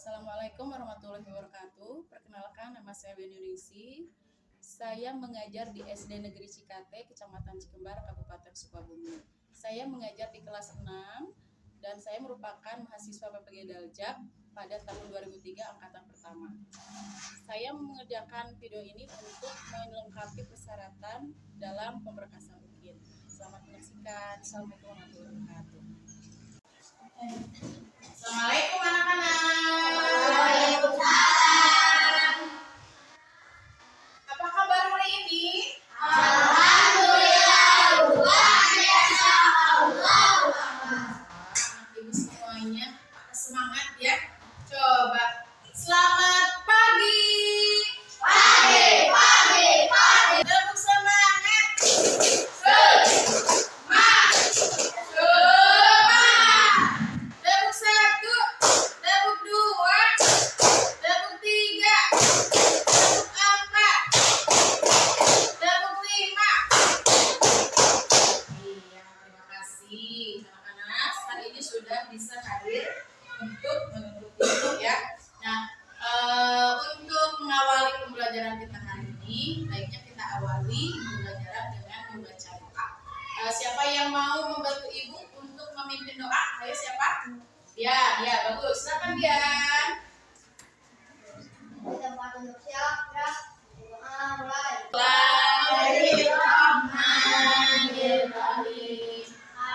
Assalamualaikum warahmatullahi wabarakatuh. Perkenalkan, nama saya Beni Ningsih. Saya mengajar di SD Negeri Cikate, Kecamatan Cikembar, Kabupaten Sukabumi. Saya mengajar di kelas 6 dan saya merupakan mahasiswa PPG Daljak pada tahun 2003 angkatan pertama. Saya mengerjakan video ini untuk melengkapi persyaratan dalam pemberkasan UKIN. Selamat menyaksikan. Assalamualaikum warahmatullahi wabarakatuh. Assalamualaikum anak-anak. Waalaikumsalam. Apa kabar hari ini? Alhamdulillah, luar biasa. Allah. Ibu semuanya semangat ya. Coba selamat pagi. Pagi. Tepuk semangat. Tepuk satu, tepuk dua, tepuk tiga, tepuk empat, tepuk lima. Iya, terima kasih anak-anak. Hari ini sudah bisa hadir untuk mengikuti ya. Nah, untuk mengawali pembelajaran kita hari ini, baiknya kita awali pembelajaran dengan membaca doa. Siapa yang mau membantu ibu untuk memimpin doa? Ayo siapa? Ya, bagus. Silakan Dian. Tempat untuk siap, gerak. Doa mulai. Bismillahirrahmanirrahim.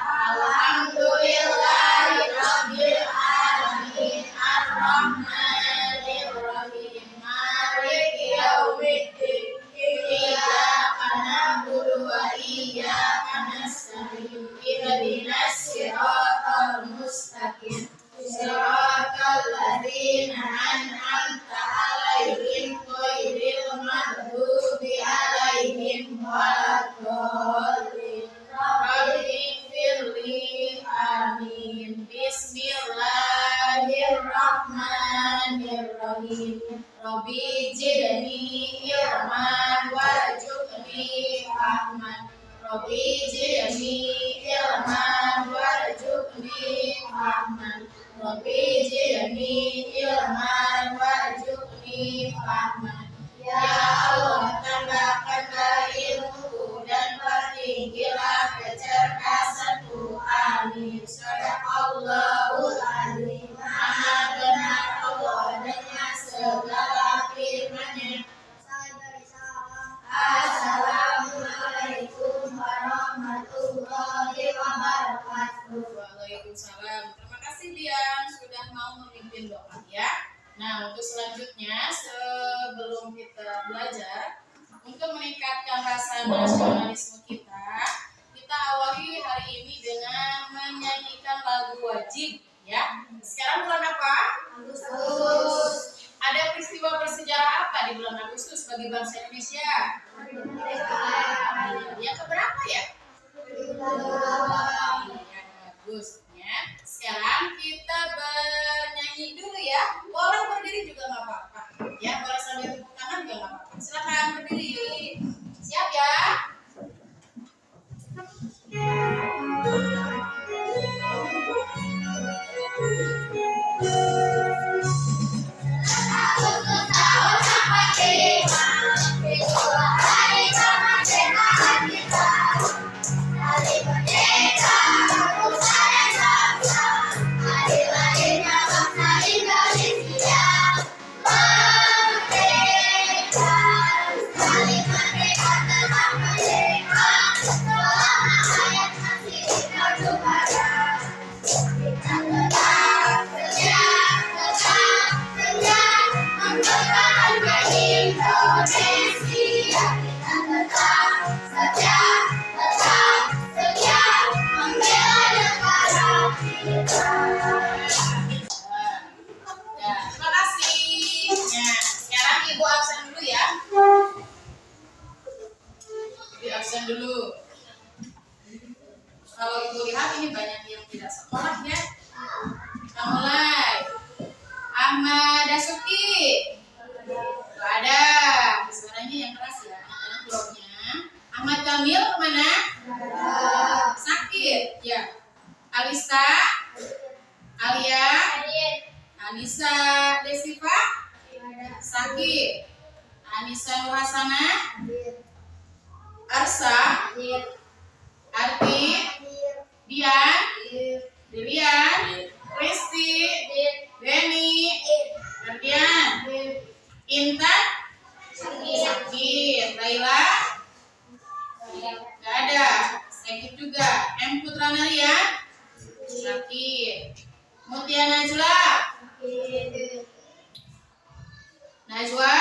Alhamdulillahirabbil alamin. Arrahmanirrahim. Maliki yaumiddin. Iyyaka na'budu wa iyyaka nasta'in. Ihdinas siratal mustaqim. Siratal ladzina an'amta 'alaihim ghairil maghdubi 'alaihim waladdallin. Rabbighfirli. Amin. Bismillahirrahmanirrahim. Rabbi zidni ilman warzuqni rahman. Rabbi zidni ilman warzuqni rahman. Rabbi zidni ilman warzuqni rahman. Ya Allah, tambahkanlah ilmuku dan pertinggilah kecerdasanku. Amin. Shadaqallahul azim. Maha benar Allah dengan segala firman-Nya. Saya beri salam. Assalamualaikum warahmatullahi wabarakatuh. Waalaikumsalam. Terima kasih Dian sudah mau memimpin doa ya. Nah, untuk selanjutnya sebelum kita belajar untuk meningkatkan rasa nasionalisme kita awali hari ini dengan menyanyikan lagu wajib ya. Sekarang bulan apa? Agustus. Ada peristiwa bersejarah apa di bulan Agustus bagi bangsa Indonesia? Yang keberapa ya? Iya, bagus ya. Sekarang kita bernyanyi dulu ya. Boleh berdiri juga nggak apa-apa. Ya, boleh sambil tepuk tangan juga nggak apa-apa. Silakan berdiri. Siap ya? Agustus tahun sampai lima. Itulah hari kemerdekaan kita. Hari merdeka, bangsa dan bangsa. Hari lahirnya bangsa Indonesia. Merdeka, sekali merdeka tetap merdeka. Selama hayat masih Orde Baru. Kita tetap setia mempertahankan Indonesia. Kita tetap setia membela negara kita. Ya, terima kasih. Nah, sekarang Ibu absen dulu ya. Ibu absen dulu. Kalau Ibu lihat ini banyak yang tidak sekolah ya. Kita mulai. Ahmad Dasuki. Gak ada. Suaranya yang keras ya. Karena bloknya. Ahmad Kamil kemana? Sakit. Ya. Alisa. Alia. Anissa. Desiva? Sakit. Anissa Nurhasana? Arsa? Arti? Dian? Dilian? Kristi? Denny? Ferdian? Intan? Sakit. Laila? Gak ada. Sakit juga. M Putra Naria? Sakit. Mutia Najwa? Najwa?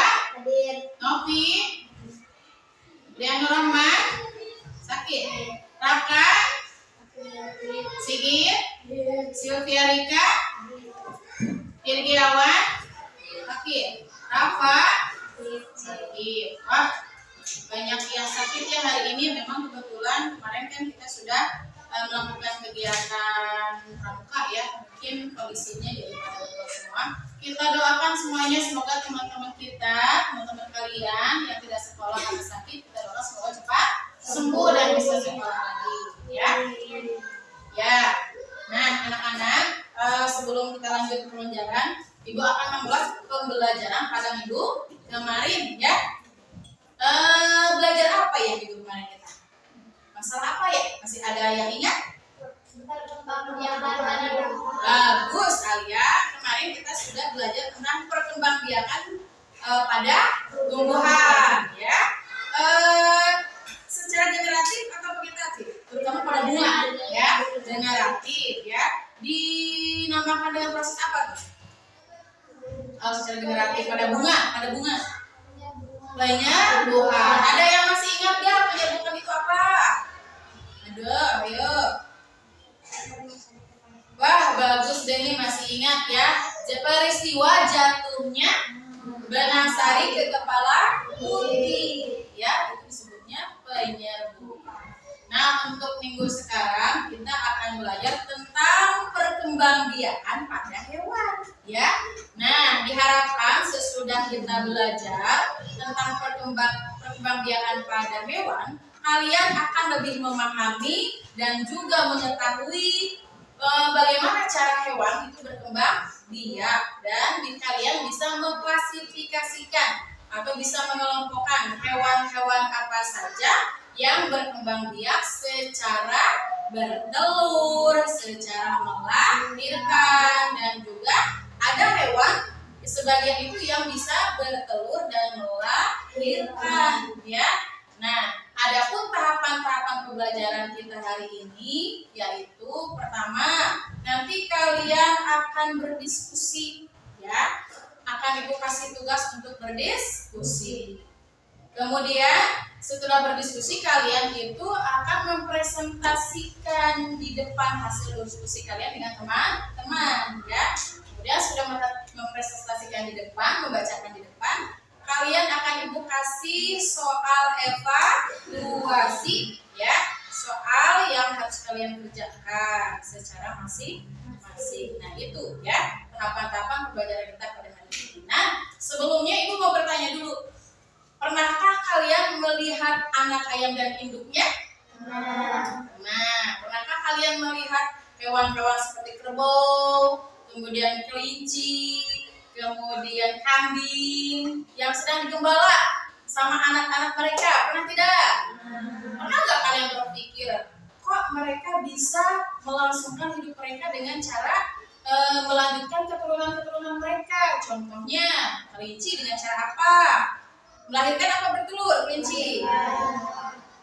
Novi? Dian Rahman? Sakit. Raka? Sigit? Sylvia Rika? Irgiawan? Sakit. Rafa? Sakit. Wah, banyak yang sakit ya hari ini. Memang kebetulan kemarin kan kita sudah melakukan kegiatan pramuka ya. Mungkin kondisinya jadi pada betul semua. Kita doakan semuanya, semoga teman-teman kita, teman-teman kalian yang tidak sekolah atau sakit, kita doakan semoga cepat sembuh dan bisa sekolah lagi ya. Ya. Nah, anak-anak, sebelum kita lanjut ke pelajaran, Ibu akan membuat pembelajaran pada minggu kemarin ya. Belajar apa ya minggu kemarin kita? Masalah apa ya? Masih ada yang ingat? Bagus kalian. Kemarin kita sudah belajar tentang perkembangbiakan pada tumbuhan ya. Secara generatif atau vegetatif, terutama pada bunga ya. Generatif ya. Dinamakan dengan proses apa tuh? Secara generatif pada bunga, penyerbukan. Ada yang masih ingat ya penyerbukan itu apa? Ada, ayo. Wah, bagus Denny masih ingat ya. Peristiwa jatuhnya benang sari ke kepala putih. Ya, itu disebutnya penyerbukan. Nah, untuk minggu sekarang kita akan belajar tentang perkembangbiakan pada hewan, ya. Nah, diharapkan sesudah kita belajar tentang perkembangbiakan pada hewan, kalian akan lebih memahami dan juga mengetahui bagaimana cara hewan itu berkembang biak, dan kalian bisa mengklasifikasikan atau bisa mengelompokkan hewan-hewan apa saja yang berkembang biak secara bertelur, secara melahirkan, dan juga ada hewan sebagian itu yang bisa bertelur dan melahirkan ya. Nah, adapun tahapan-tahapan pembelajaran kita hari ini yaitu pertama, nanti kalian akan berdiskusi ya. Akan Ibu kasih tugas untuk berdiskusi. Kemudian setelah berdiskusi kalian itu akan mempresentasikan di depan hasil diskusi kalian dengan teman-teman ya. Kemudian sudah mempresentasikan di depan, membacakan di depan, kalian akan Ibu kasih soal evaluasi ya. Soal yang harus kalian kerjakan secara masing-masing. Nah, itu ya tahapan-tahapan pembelajaran kita pada hari ini. Nah, sebelumnya Ibu mau bertanya dulu. Pernahkah kalian melihat anak ayam dan induknya? Nah, pernahkah kalian melihat hewan-hewan seperti kerbau, kemudian kelinci, kemudian kambing yang sedang digembala sama anak-anak mereka? Pernah tidak? Pernah nggak kalian berpikir, kok mereka bisa melangsungkan hidup mereka dengan cara melanjutkan keturunan-keturunan mereka? Contohnya, kelinci dengan cara apa? Melahirkan apa bertelur kelinci?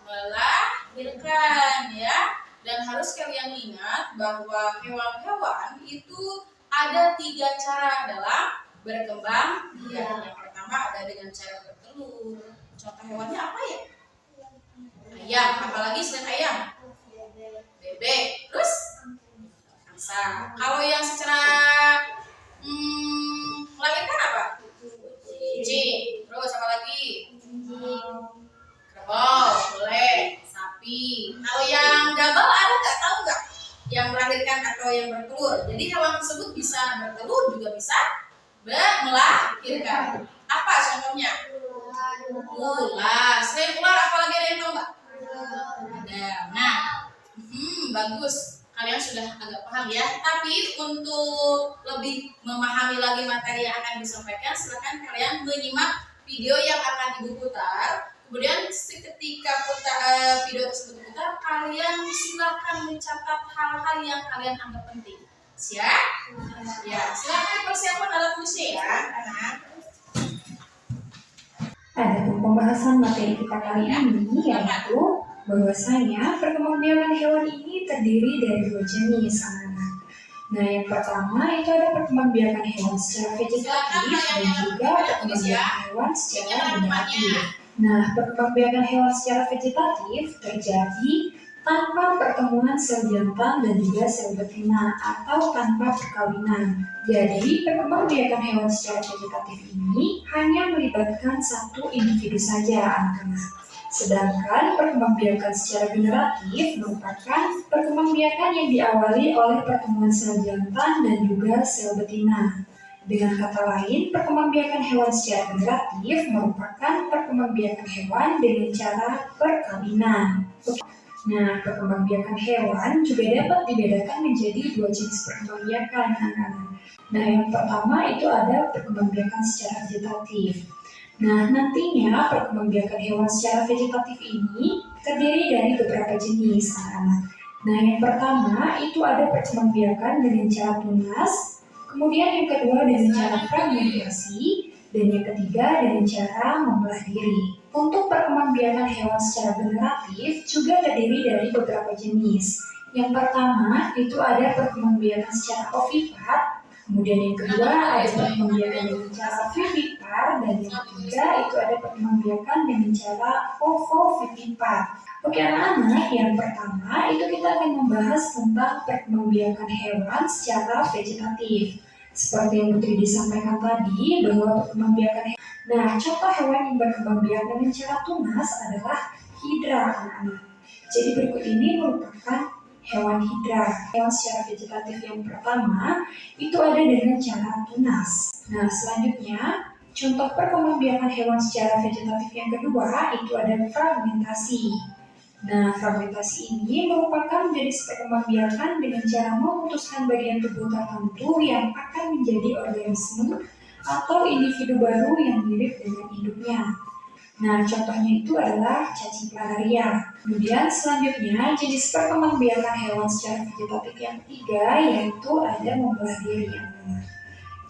Melahirkan ya. Dan harus kalian ingat bahwa hewan-hewan itu ada 3 cara dalam berkembang biak. Yang pertama ada dengan cara bertelur. Contoh hewannya apa ya? Ayam. Apalagi selain ayam? Bebek. Terus? Angsa. Kalau yang secara melahirkan apa? Kucing. Terus apa lagi? Kerbau, boleh. Sapi. Kalau yang double ada nggak? Tahu nggak? Yang melahirkan atau yang bertelur. Jadi hewan tersebut bisa bertelur juga bisa melahirkan. Apa contohnya? Ular. Selain ular, apalagi ada yang tahu nggak? Ada. Nah, bagus. kalian sudah agak paham ya. Tapi untuk lebih memahami lagi materi yang akan disampaikan, silakan kalian menyimak video yang akan ibu putar. Kemudian seketika video tersebut diputar, kalian silakan mencatat hal-hal yang kalian anggap penting. Siap? Ya, silakan persiapan alat tulisnya ya, anak. Adapun pembahasan materi kita kali ini yaitu bahwasanya perkembangbiakan hewan ini terdiri dari dua jenis, anak-anak. Nah, yang pertama itu ada perkembangbiakan hewan secara vegetatif dan juga perkembangbiakan hewan secara generatif. Nah, perkembangbiakan hewan secara vegetatif terjadi tanpa pertemuan sel jantan dan juga sel betina atau tanpa perkawinan. Jadi, perkembangbiakan hewan secara vegetatif ini hanya melibatkan satu individu saja, anak-anak. Sedangkan perkembangbiakan secara generatif merupakan perkembangbiakan yang diawali oleh pertemuan sel jantan dan juga sel betina. Dengan kata lain, perkembangbiakan hewan secara generatif merupakan perkembangbiakan hewan dengan cara perkawinan. Nah, perkembangbiakan hewan juga dapat dibedakan menjadi dua jenis perkembangbiakan, anak-anak. Nah, yang pertama itu ada perkembangbiakan secara vegetatif. Nah, nantinya perkembangbiakan hewan secara vegetatif ini terdiri dari beberapa jenis, anak-anak. Nah, yang pertama itu ada perkembangbiakan dengan cara tunas, kemudian yang kedua dengan cara fragmentasi, dan yang ketiga dengan cara membelah diri. Untuk perkembangbiakan hewan secara generatif juga terdiri dari beberapa jenis. Yang pertama itu ada perkembangbiakan secara ovipar, kemudian yang kedua ada perkembangbiakan dengan cara vivipar, dan yang ketiga itu ada perkembangbiakan dengan cara ovovivipar. Oke anak-anak, yang pertama itu kita akan membahas tentang perkembangbiakan hewan secara vegetatif. Seperti yang Putri disampaikan tadi bahwa perkembangbiakan hewan. Nah, contoh hewan yang berkembangbiak dengan cara tunas adalah hidra, anak-anak. Jadi berikut ini merupakan hewan hidra. Hewan secara vegetatif yang pertama itu ada dengan cara tunas. Nah, selanjutnya contoh perkembangbiakan hewan secara vegetatif yang kedua itu ada fragmentasi. Nah, fragmentasi ini merupakan jenis perkembangbiakan dengan cara memutuskan bagian tubuh tertentu yang akan menjadi organisme atau individu baru yang mirip dengan induknya. Nah, contohnya itu adalah cacing planaria. Kemudian selanjutnya jenis perkembangbiakan hewan secara vegetatif yang ketiga yaitu ada membelah diri.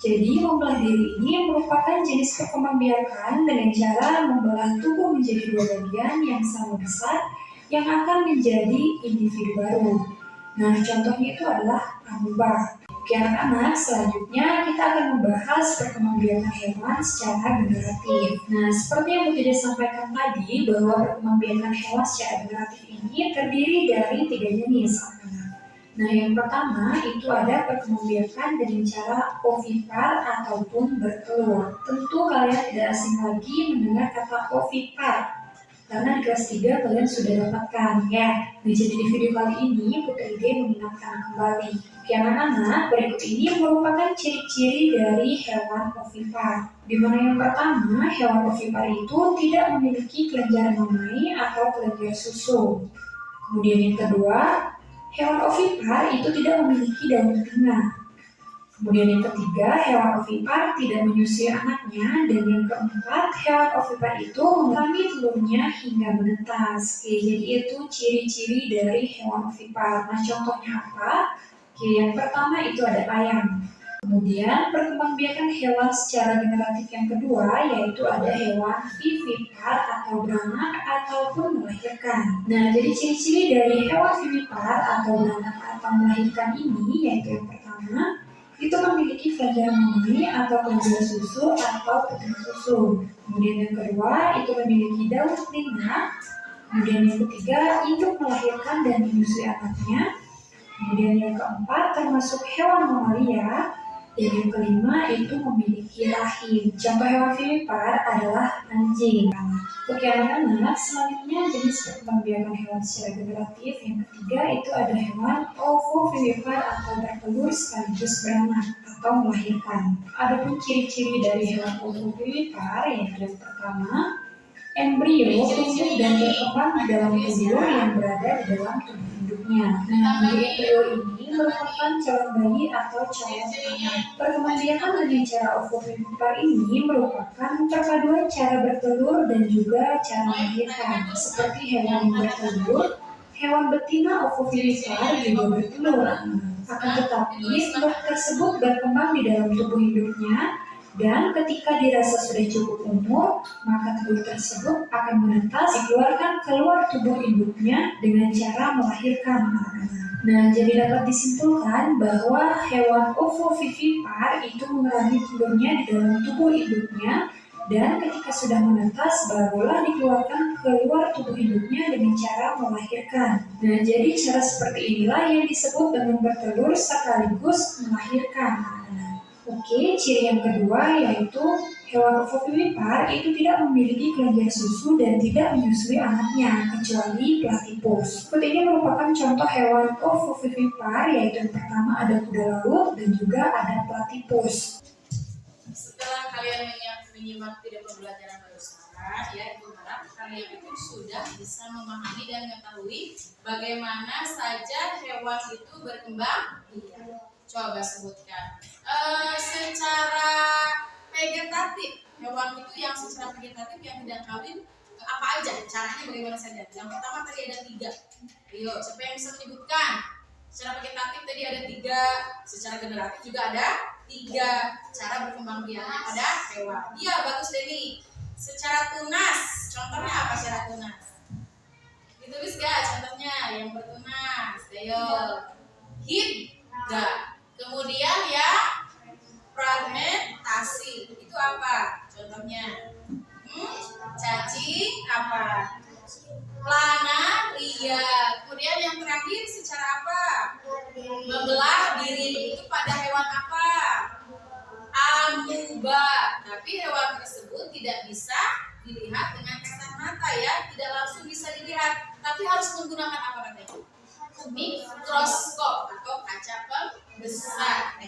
Jadi membelah diri ini merupakan jenis perkembangbiakan dengan cara membelah tubuh menjadi dua bagian yang sama besar yang akan menjadi individu baru. Nah, contohnya itu adalah amoeba. Oke anak-anak, selanjutnya kita akan membahas perkembangbiakan hewan secara generatif. Nah, seperti yang sudah disampaikan tadi bahwa perkembangbiakan hewan secara generatif ini terdiri dari tiga jenis. Nah, yang pertama itu ada perkembangbiakan dengan cara ovipar ataupun bertelur. Tentu kalian tidak asing lagi mendengar kata ovipar. Karena di kelas 3 kalian sudah dapatkan ya. Nah, jadi di video kali ini Putri D mengingatkan kembali. Oke anak-anak, berikut ini merupakan ciri-ciri dari hewan ovipar. Di mana yang pertama, hewan ovipar itu tidak memiliki kelenjar mamai atau kelenjar susu. Kemudian yang kedua, hewan ovipar itu tidak memiliki daun telinga. Kemudian yang ketiga, hewan ovipar tidak menyusui anaknya. Dan yang keempat, hewan ovipar itu mengalami telurnya hingga menetas. Oke, jadi itu ciri-ciri dari hewan ovipar. Nah, contohnya apa? Oke, yang pertama itu ada ayam. Kemudian perkembangbiakan hewan secara generatif yang kedua yaitu ada hewan vivipar atau beranak ataupun melahirkan. Nah, jadi ciri-ciri dari hewan vivipar atau beranak atau melahirkan ini yaitu yang pertama itu memiliki kelenjar mamai atau kelenjar susu atau puting susu. Kemudian yang kedua itu memiliki daun telinga. Kemudian yang ketiga induk melahirkan dan menyusui anaknya. Kemudian yang keempat termasuk hewan mamalia. Dan yang kelima itu memiliki rahim. Contoh hewan vivipar adalah anjing. Oke anak-anak, selanjutnya jenis perkembangbiakan hewan secara generatif yang ketiga itu ada hewan ovovivipar atau bertelur sekaligus beranak atau melahirkan. Adapun ciri-ciri dari hewan ovovivipar yaitu yang pertama, embrio tumbuh dan berkembang di dalam tubuh yang berada di dalam tubuh induknya. Nah, di embrio ini merupakan calon bayi atau calon anak. Perkembangbiakan dengan cara ovovivipar ini merupakan perpaduan cara bertelur dan juga cara melahirkan. Seperti hewan yang bertelur, hewan betina ovovivipar juga bertelur. Akan tetapi, telur tersebut berkembang di dalam tubuh induknya, dan ketika dirasa sudah cukup umur, maka telur tersebut akan menetas dikeluarkan keluar tubuh induknya dengan cara melahirkan anak-anak. Nah, jadi dapat disimpulkan bahwa hewan ovovivipar itu mengerami telurnya di dalam tubuh induknya, dan ketika sudah menetas, barulah dikeluarkan keluar tubuh induknya dengan cara melahirkan. Nah, jadi cara seperti inilah yang disebut dengan bertelur sekaligus melahirkan. Oke, ciri yang kedua yaitu hewan ovovivipar itu tidak memiliki kelenjar susu dan tidak menyusui anaknya, kecuali platypus. Berikut ini merupakan contoh hewan ovovivipar, yaitu yang pertama ada kuda laut dan juga ada platypus. Setelah kalian menyimak video pembelajaran barusan, ya, Ibu harap kalian itu sudah bisa memahami dan mengetahui bagaimana saja hewan itu berkembang. Coba sebutkan. Secara vegetatif, hewan itu yang secara vegetatif yang tidak kawin apa aja? Caranya bagaimana saja? Yang pertama tadi ada 3. Ayo, siapa yang bisa menyebutkan? Secara vegetatif tadi ada 3, secara generatif juga ada 3 cara berkembang biaknya pada hewan. Iya, bagus Denny. Secara tunas, contohnya apa secara tunas? Ditulis gak contohnya yang bertunas? Ayo, hidra. Kemudian ya fragmentasi, itu apa? Contohnya cacing apa? Planaria. Kemudian yang terakhir secara apa? Membelah diri, itu pada hewan apa? Amuba. Tapi hewan tersebut tidak bisa dilihat dengan kasat mata ya, tidak langsung bisa dilihat, tapi harus menggunakan apa katanya? Mikroskop atau kaca pembesar,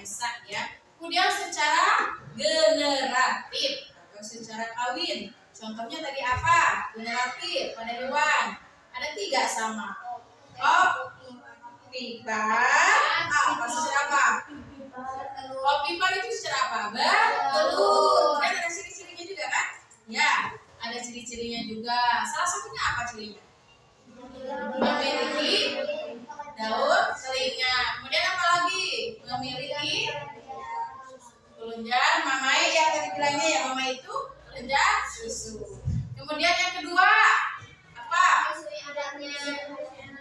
ya. Kemudian secara generatif atau secara kawin, contohnya tadi apa? Generatif pada hewan ada 3 sama. Ovipar, apa secara apa? Ovipar itu secara apa? Bertelur. Kan ada ciri-cirinya juga kan? Ya, ada ciri-cirinya juga. Salah satunya apa cirinya? Memiliki daun telinga. Kemudian apa lagi? Memiliki kelenjar mamai, yang tadi bilangnya ya, mamai itu kelenjar susu. Kemudian yang kedua apa?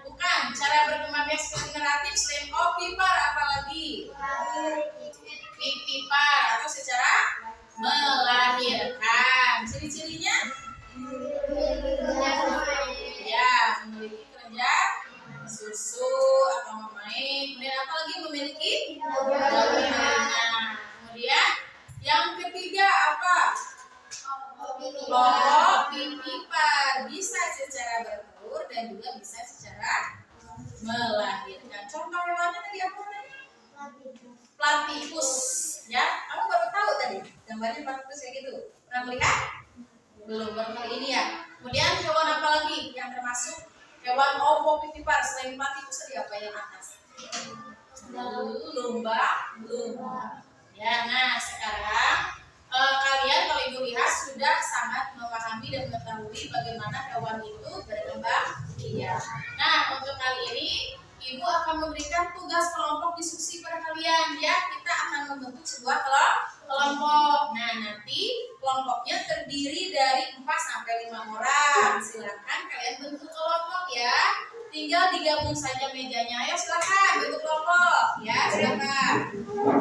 Bukan, cara berkembang biak secara generatif selain ovipar apa lagi? Vivipar atau secara melahirkan. Ciri-cirinya? Ya, memiliki kelenjar susu atau mamai. Kemudian apa lagi? Memiliki daun telinga. Kemudian yang ketiga apa? Ovipar, bisa secara bertelur dan juga bisa secara melahirkan. Contoh hewannya tadi apa tadi? Platypus, ya. Kamu baru tahu tadi gambarnya platypus kayak gitu. Pernah melihat? Belum, baru kali ini ya. Kemudian hewan apa lagi yang termasuk hewan ovovivipar selain platypus tadi apa yang atas? Lumba. Ya, nah sekarang kalian kalau Ibu lihat sudah sangat memahami dan mengetahui bagaimana hewan itu berkembang biak. Nah, untuk kali ini Ibu akan memberikan tugas kelompok diskusi pada kalian ya. Kita akan membentuk sebuah kelompok. Nah, nanti kelompoknya terdiri dari 4 sampai 5 orang. Silakan kalian bentuk kelompok ya. Tinggal digabung saja mejanya. Ayo silakan bentuk kelompok ya, silakan.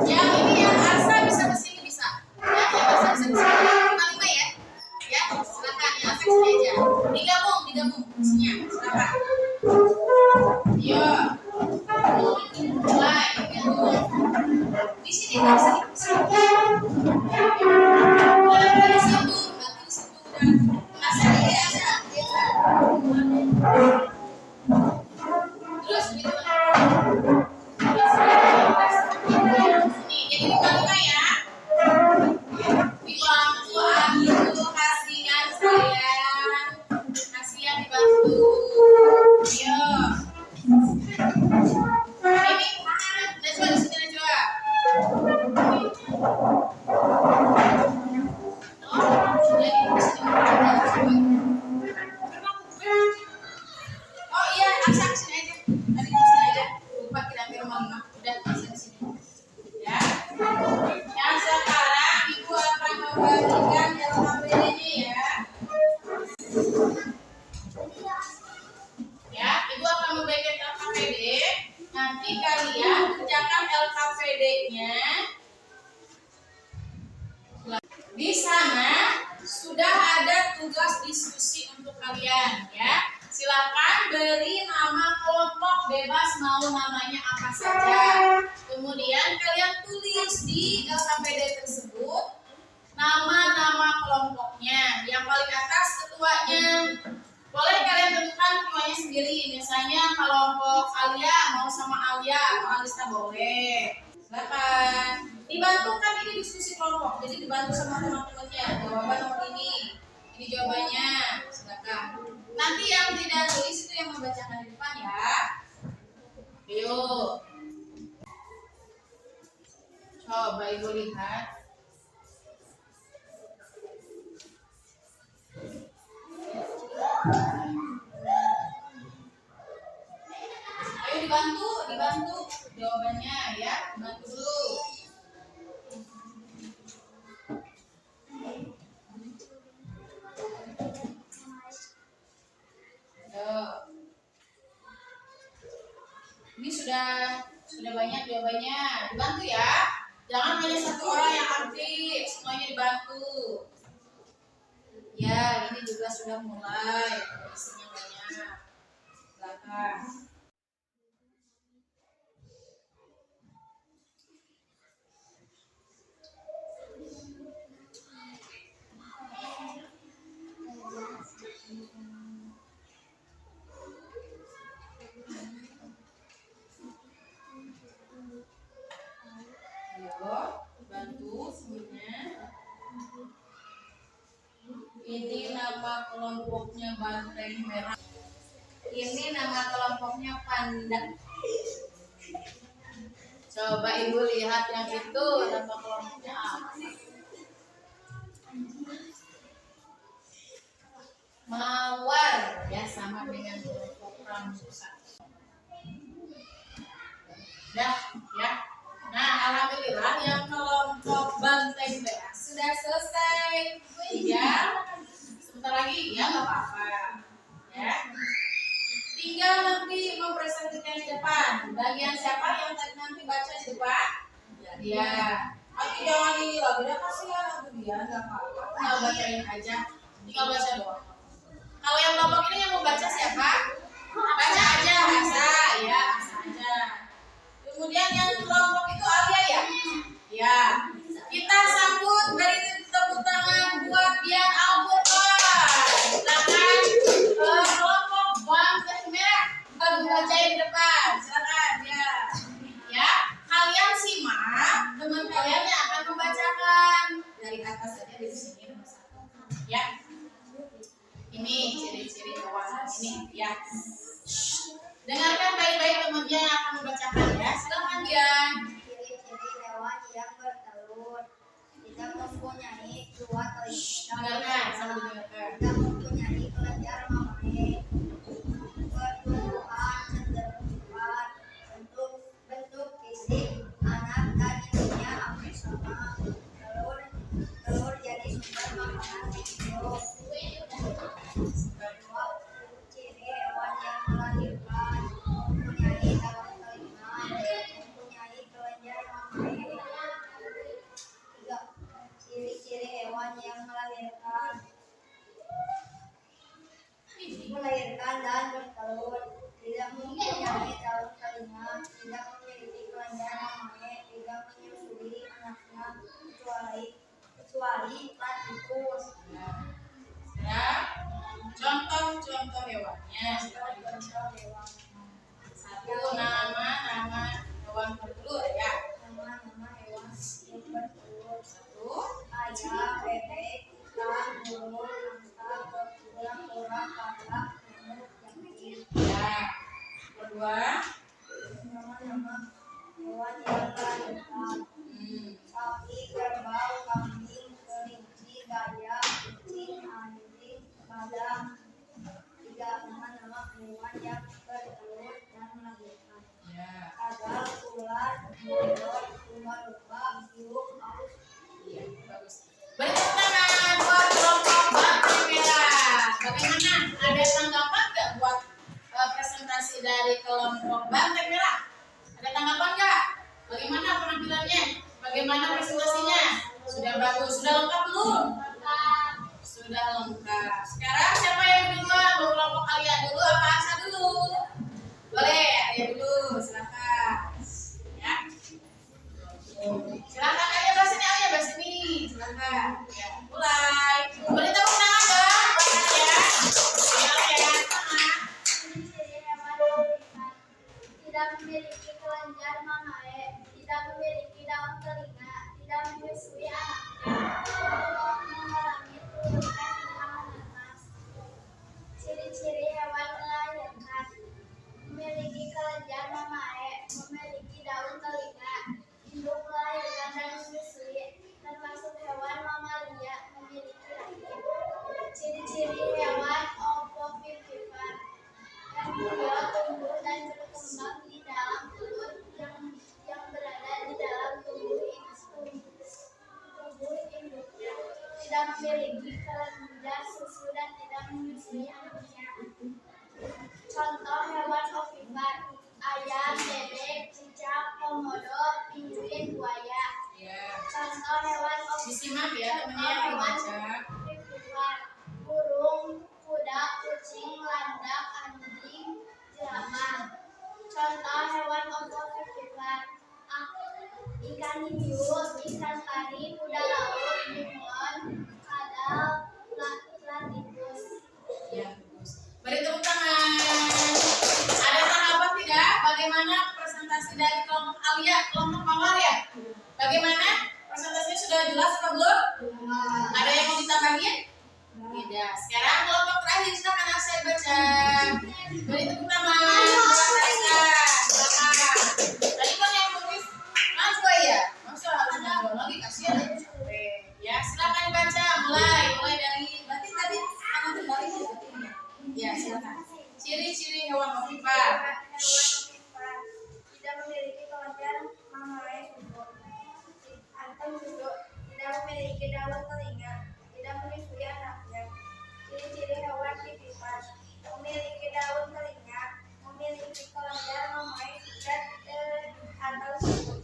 Yang ini yang Arsa bisa kesini bisa. Ya, yang Arsa bisa kesini 5 ya. Ya, silakan yang Arsa kesini aja. Digabung isinya. Silakan. Yo. Mulai. Di sini kan di situ. Terus gitu. Ini Di sana sudah ada tugas diskusi untuk kalian ya. Silakan beri nama kelompok, bebas mau namanya apa saja. Kemudian kalian tulis di LKPD tersebut nama-nama kelompoknya. Yang paling atas ketuanya. Boleh kalian tentukan ketuanya sendiri. Misalnya kelompok Alia mau sama Alia atau Alista boleh. Silakan. Dibantu kan ini diskusi kelompok. Jadi dibantu sama teman-temannya. Jawaban nomor ini. Ini jawabannya. Silakan. Nanti yang tidak tulis itu yang membacakan di depan ya. Ayo. Coba Ibu lihat. Ayo dibantu jawabannya ya, bantu dulu. Ini sudah banyak jawabannya, dibantu ya. Jangan hanya satu orang yang aktif, semuanya dibantu. Ya, ini juga sudah mulai, isinya banyak. Silakan. Ayo, bantu semuanya. Ini nama kelompoknya banteng merah. Ini nama kelompoknya panda. Coba Ibu lihat yang itu nama kelompoknya apa? Mawar ya, sama dengan kelompok rambutan. Dah ya. Nah, alhamdulillah yang kelompok banteng merah sudah selesai. Ya, sebentar lagi ya, nggak apa-apa. Ya, tinggal nanti mempresentasikan di depan. Bagian siapa yang tadi nanti baca di depan? Ya, tapi jangan lagi dia kasihan atau dia, nggak apa-apa. Tinggal bacain aja, tinggal baca doang. Kalau yang kelompok ini yang mau baca siapa? Baca aja, Asa ya, Asa aja. Kemudian yang kelompok itu Alia ya? Ya. Kita sambut, beri tepuk tangan buat Dian Al-Qur'an. Silakan kelompok banteng merah bacain di depan. Silakan ya. Ya, kalian simak, teman kalian yang akan membacakan dari atas saja di sini. Ya. Ini ciri-ciri kawasan ini ya. Dengarkan baik-baik teman-teman yang akan membacakan ya. Silakan Dian. Ciri-ciri hewan yang bertelur. Tidak mempunyai dua telinga. Dengarkan, sambil dengarkan. Tidak mempunyai kelenjar mamae. Pertumbuhan cenderung cepat. Bentuk fisik anak dan induknya hampir sama. Telur jadi sumber makanan hidup. Ciri hewan yang melahirkan mempunyai dalam telinga, mempunyai kelenjar mamae. Ciri-ciri hewan yang melahirkan dan bertelur, tidak mempunyai daun telinga, tidak memiliki kelenjar mamae, tidak menyusui anaknya kecuali platypus. Ya. Contoh-contoh hewannya. Contoh hewan. Satu nama hewan bertelur ya. Nama-nama hewan yang bertelur. Satu. Ayam, bebek, ikan, burung, angsa, kura-kura, katak, nyamuk, jangkrik. Ya. Kedua. Nama-nama hewan yang melahirkan. Sapi, kerbau, kambing, kelinci, gajah, kucing, anjing, badak. Tiga, nama-nama hewan yang bertelur dan melahirkan. Ya. Kadal, ular, molor, lumba-lumba, hiu, paus. Iya, bagus. Beri tepuk tangan buat kelompok banteng merah. Bagaimana? Ada tanggapan nggak buat presentasi dari kelompok banteng merah? Ada tanggapan nggak? Bagaimana penampilannya? Bagaimana presentasinya? Sudah bagus. Sudah lengkap belum? Sudah lengkap. Sekarang siapa yang duluan? Mau kelompok kalian dulu apa Asa dulu? Boleh, Arya dulu. Silakan. Ya. Silakan Arya bahas ini, Arya bahas ini. Silakan. Ya, mulai. Boleh tepuk tangan dong buat Arya. Ya, Arya. Semangat. Ciri-ciri hewan Afrika. Tidak memiliki kelenjar mamae, tidak memiliki daun telinga, tidak menyusui anaknya, mengalami turunan hingga menetas. Ciri-ciri hewan melahirkan. Memiliki kelenjar mamae, memiliki daun telinga, induk melahirkan dan menyusui, termasuk hewan mamalia memiliki rahim. Ciri-ciri hewan ovovivipar. Embryo tumbuh dan berkembang di dalam telur yang berada di dalam tubuh induknya. Tidak memiliki kelenjar susu dan tidak menyusui anaknya. Contoh hewan ovipar: ayam, bebek, cicak, komodo, pinguin, buaya. Ya. Contoh hewan Disimak ya temennya yang dibaca. ovipar: burung, kuda, kucing, landak, anjing, jerapah. Contoh hewan ovovivipar: ikan hiu, ikan pari, kuda laut, bunglon, kadal, platypus. Ya, bagus. Beri tepuk tangan. Ada tanggapan tidak? Bagaimana presentasi dari kelompok Alia, kelompok Mawar ya? Bagaimana? Presentasinya sudah jelas apa belum? Ada yang mau ditambahin? Tidak. Sekarang kelompok terakhir silakan saya baca. Beri tepuk tangan. Silakan. Tadi kan yang tulis Mas ya? Masa harus ngobrol lagi kasihan ya capek. Ya, silakan baca. Mulai dari berarti tadi tangan terbalik ya. Ya, silakan. Ciri-ciri hewan ovipar. Hewan ovipar tidak memiliki kelenjar mamae atau duduk, tidak memiliki daun telinga, tidak menyusui anaknya. Ciri-ciri hewan ovipar: memiliki daun telinga, memiliki kelenjar mamae atau duduk,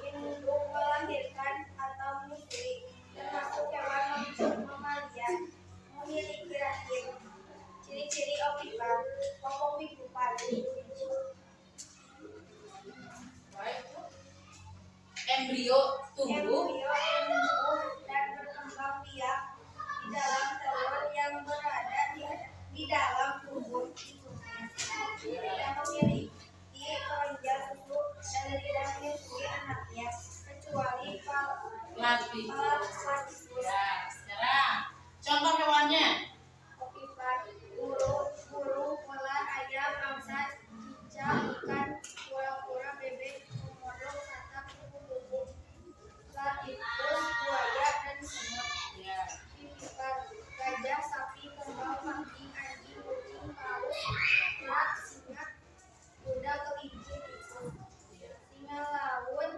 induk melahirkan atau menyusui, termasuk hewan mamalia, memiliki rahim. Ciri-ciri ovipar: ovipar. Baik. Embrio tumbuh. Embrio tumbuh dan berkembang biak di dalam telur yang berada di dalam tubuh induknya. Tidak memiliki kelenjar susu dan tidak menyusui anaknya kecuali platypus. Ya, sekarang contoh hewannya. Ovipar: burung, ular, ayam, angsa, cicak, ikan, kura-kura, bebek, komodo, katak, kupu-kupu, platypus, buaya, dan semut. Ya. Ovipar: gajah, sapi, kerbau, kambing, anjing, kucing, paus, ulat, singa, kuda, kelinci, tikus. Singa laut,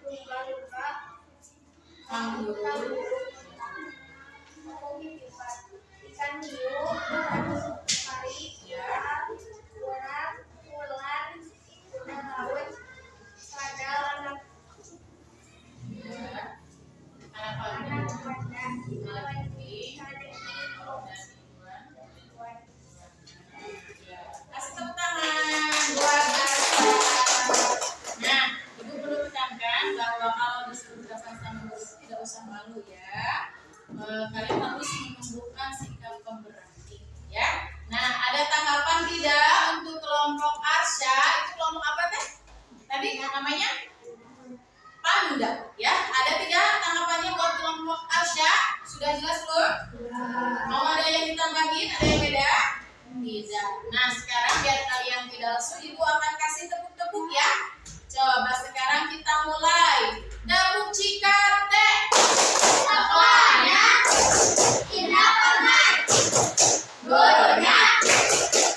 lumba-lumba, kanguru. Ovipar: ikan hiu, pari, ular, ular, kuda laut, kadal, anak Ya. Anak anak panda. panda, Kadeki. Ya. Kasih tepuk tangan buat Asa. Nah, Ibu perlu tekankan bahwa kalau disuruh berdasarkan sama guru tidak usah malu ya. Kalian harus menunjukkan sikap pemberani ya. Nah, ada tanggapan tidak untuk kelompok Arsya? Itu kelompok apa teh? Tadi namanya Panda ya. Ada tidak tanggapannya buat kelompok Arsya? Sudah jelas belum? Mau ada yang ditambahin? Ada yang beda? Tidak. Nah, sekarang biar kalian tidak lesu, Ibu akan kasih tepuk-tepuk ya. Coba sekarang kita mulai. Dabuk Cikate. Sekolahnya indah pandai. Gurunya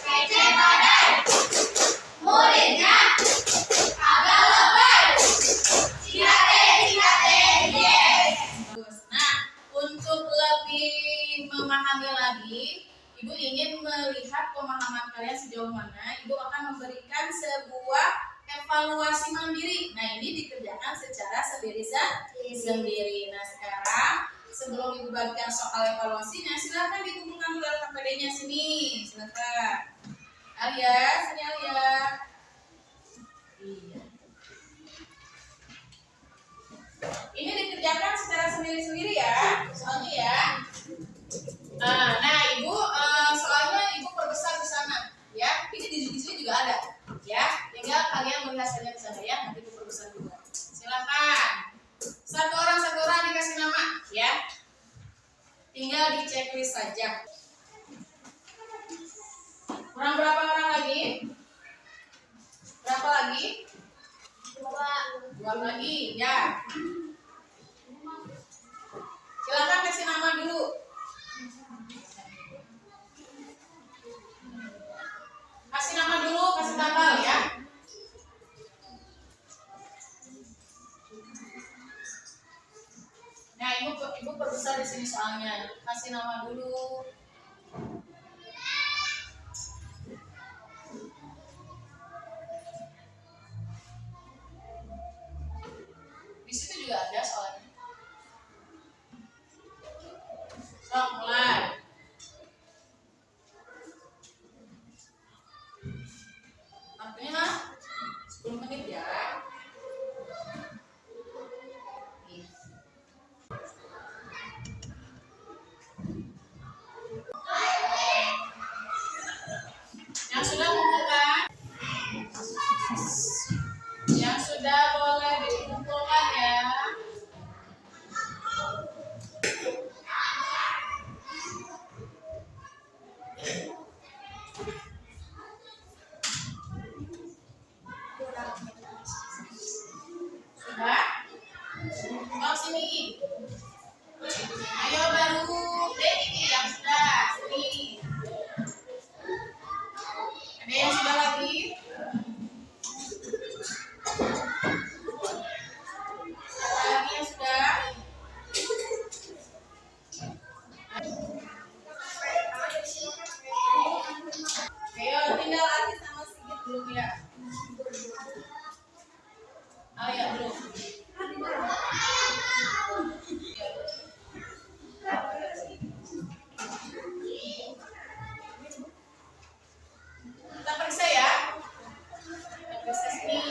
kece badai. Muridnya agak lebay. Cikate, yes. Nah, untuk lebih memahami lagi, Ibu ingin melihat pemahaman kalian sejauh mana. Ibu akan memberikan sebuah evaluasi mandiri. Nah, ini dikerjakan secara sendiri. Nah, sekarang sebelum Ibu bagikan soal evaluasinya, silakan dikumpulkan dulu KPD-nya sini. Silakan. Alia, sini Alia. Iya. Ini dikerjakan secara sendiri-sendiri ya, soalnya ya. Nah, Ibu soalnya Ibu perbesar di sana, ya. Ini di sini juga ada, ya. Tinggal kalian melihat hasilnya di sana ya. Nanti Ibu perbesar juga. Silakan. Satu orang dikasih nama, ya. Tinggal di checklist saja. Kurang berapa orang lagi? Berapa lagi? Dua lagi, ya. Silakan kasih nama dulu. Kasih nama dulu, kasih tanggal ya. Nah, ibu perbesar di sini soalnya. Kasih nama dulu. Di situ juga ada soalnya. Sok mulai. Waktunya 10 menit ya. Yang sudah mengumpulkan, yang sudah boleh dikumpulkan ya. Sudah? Mau sini. Ayo baru deh ini yang sudah sini. Ada yang sudah lagi? Ada lagi yang sudah? Ayo tinggal Ati sama Sigit belum ya? Ayo belum. Kita periksa ya. Kita periksa sini.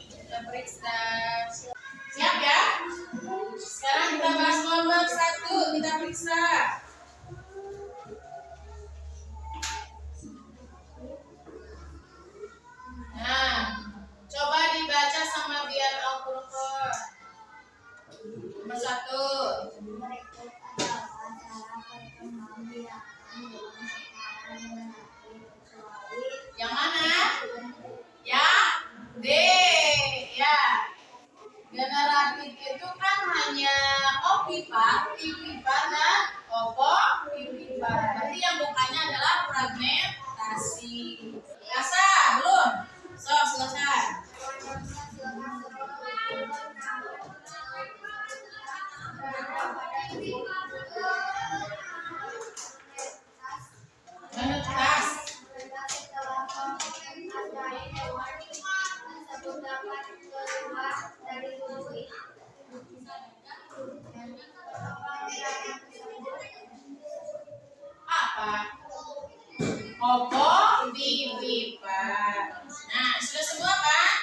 Kita periksa. Siap ya? Sekarang kita bahas nomor 1. Kita periksa. Nah, coba dibaca sama biar Al-Qur'an. Nomor 1. Yang mana? Ya, D. Ya. Generatif itu kan hanya opipar, pipipar, dan opopipipar. Berarti yang bukannya adalah fragmentasi. Rasa belum? So, silakan. Menetas. Apa? Opopipipar. Nah, sudah semua kan?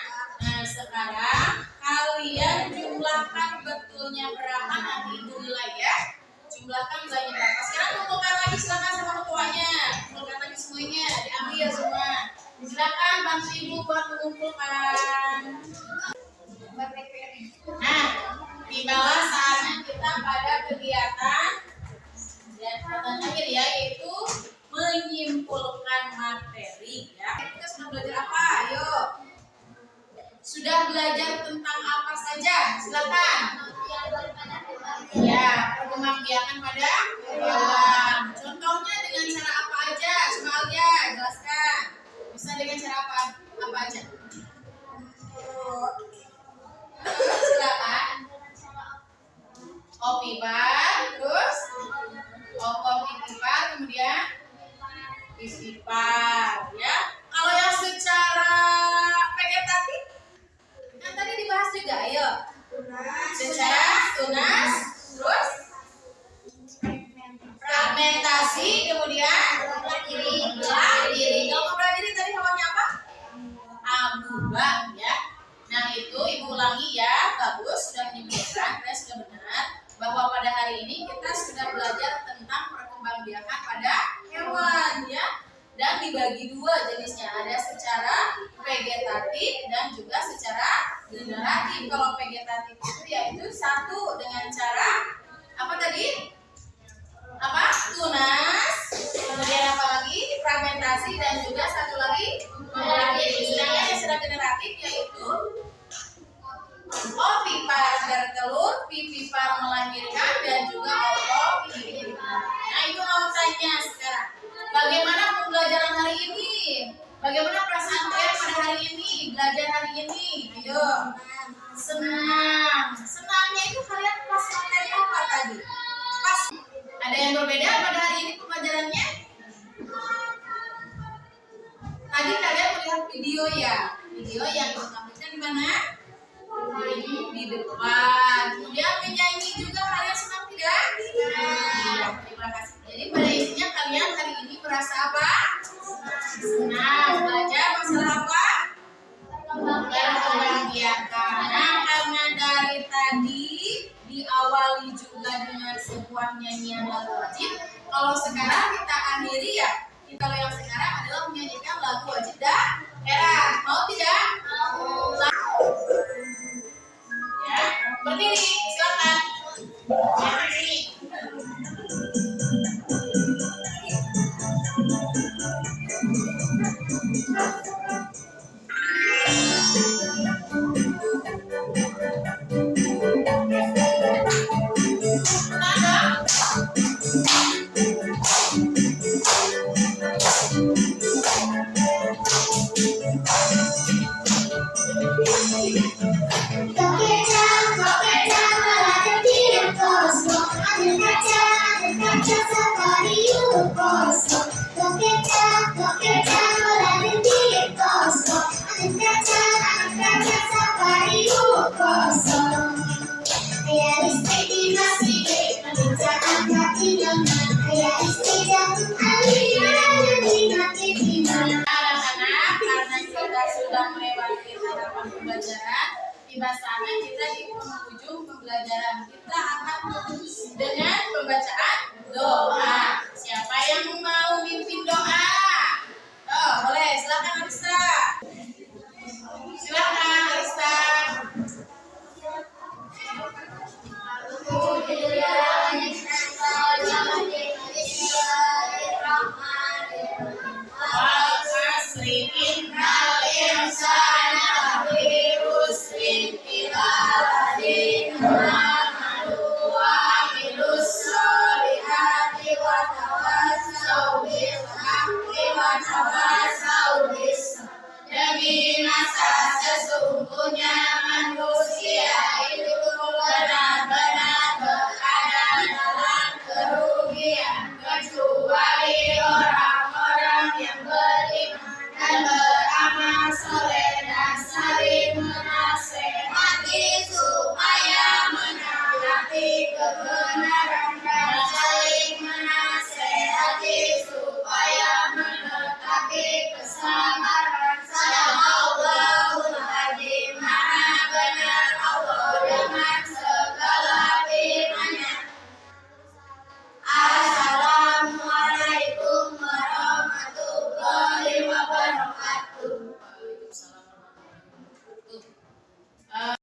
Nah, sekarang kalian jumlahkan betulnya berapa, nanti itu nilai ya. Jumlahkan nilainya berapa. Sekarang kumpulkan lagi, silakan sama ketuanya. Kumpulkan lagi semuanya, diambil semua. Silakan bantu ibu buat mengumpulkan. Nah, tibalah saatnya kita pada kegiatan dan kegiatan akhir ya, yaitu menyimpulkan materi ya. Kita sudah belajar apa? Ayo. Sudah belajar tentang apa saja? Silakan. Ya, perkembangbiakan pada hewan. Contohnya dengan cara apa aja? Coba Alia jelaskan. Bisa dengan cara apa aja? Silakan. Opipar, terus opipipar, kemudian ispipar, ya. Kalau yang secara vegetatif, yang tadi dibahas juga, ayo. Secara tunas, terus fragmentasi, kemudian belah diri. Kalau belah diri tadi namanya apa? Amuba, ya. Nah itu ibu ulangi ya, bagus sudah menyebutkan, sudah benar bahwa pada hari ini kita sudah belajar tentang perkembangbiakan pada hewan, ya. Dan dibagi dua jenisnya, ada secara vegetatif dan juga secara generatif. Kalau vegetatif itu yaitu satu dengan cara apa tadi? Apa? Tunas, kemudian apa lagi? Fragmentasi dan juga satu lagi belah diri. Sedangkan yang secara generatif yaitu opipar bertelur, pipipar melahirkan dan juga opipipar. Nah itu mau tanya sekarang, bagaimana pembelajaran hari ini? Bagaimana perasaan kalian pada hari ini? Belajar hari ini? Ayo. Senang. Senangnya itu kalian pas materi apa tadi? Pas. Ada yang berbeda pada hari ini pembelajarannya? Tadi kalian melihat video ya? Video yang ditampilkan di mana? Di depan. Kemudian menyanyi juga kalian senang tidak? Iya, terima kasih. Jadi pada intinya kalian hari ini merasa apa? Senang. Belajar masalah apa? Perkembangbiakan. Nah, karena dari tadi diawali juga dengan sebuah nyanyian lagu wajib. Kalau sekarang kita akhiri ya. Kalau yang sekarang adalah menyanyikan lagu wajib daerah. Mau tidak? Mau. Ya, berdiri, silakan. Berdiri. Anak-anak, karena kita sudah melewati tahapan pembelajaran, tiba saatnya kita di penghujung pembelajaran. Kita akan tutup dengan pembacaan doa. Siapa yang mau mimpin doa? Oh, boleh, silakan Arista. Silakan Arista. Alhamdulillah.